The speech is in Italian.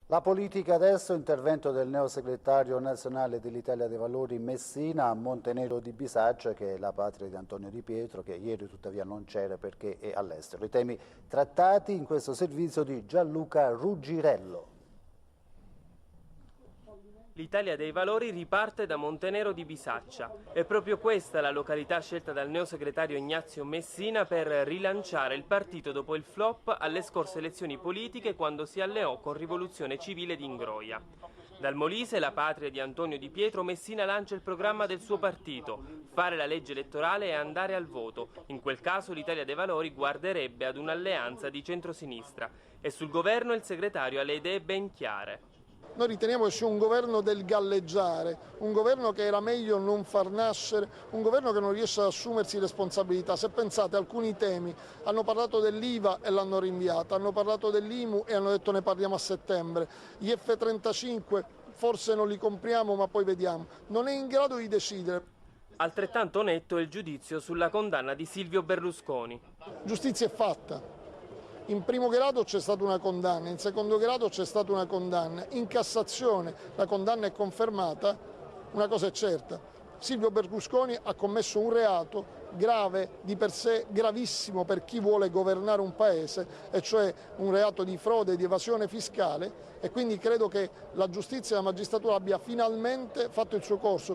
La politica adesso, intervento del neosegretario nazionale dell'Italia dei Valori Messina a Montenero di Bisaccia, che è la patria di Antonio Di Pietro, che ieri tuttavia non c'era perché è all'estero. I temi trattati in questo servizio di Gianluca Ruggirello. L'Italia dei Valori riparte da Montenero di Bisaccia. È proprio questa la località scelta dal neosegretario Ignazio Messina per rilanciare il partito dopo il flop alle scorse elezioni politiche, quando si alleò con Rivoluzione Civile di Ingroia. Dal Molise, la patria di Antonio Di Pietro, Messina lancia il programma del suo partito: fare la legge elettorale e andare al voto. In quel caso l'Italia dei Valori guarderebbe ad un'alleanza di centrosinistra. E sul governo il segretario ha le idee ben chiare. Noi riteniamo che sia un governo del galleggiare, un governo che era meglio non far nascere, un governo che non riesce ad assumersi responsabilità. Se pensate, alcuni temi, hanno parlato dell'IVA e l'hanno rinviata, hanno parlato dell'IMU e hanno detto ne parliamo a settembre, gli F-35 forse non li compriamo ma poi vediamo, non è in grado di decidere. Altrettanto netto è il giudizio sulla condanna di Silvio Berlusconi. Giustizia è fatta. In primo grado c'è stata una condanna, in secondo grado c'è stata una condanna, in Cassazione la condanna è confermata, una cosa è certa: Silvio Berlusconi ha commesso un reato grave, di per sé gravissimo per chi vuole governare un paese, e cioè un reato di frode e di evasione fiscale, e quindi credo che la giustizia e la magistratura abbia finalmente fatto il suo corso.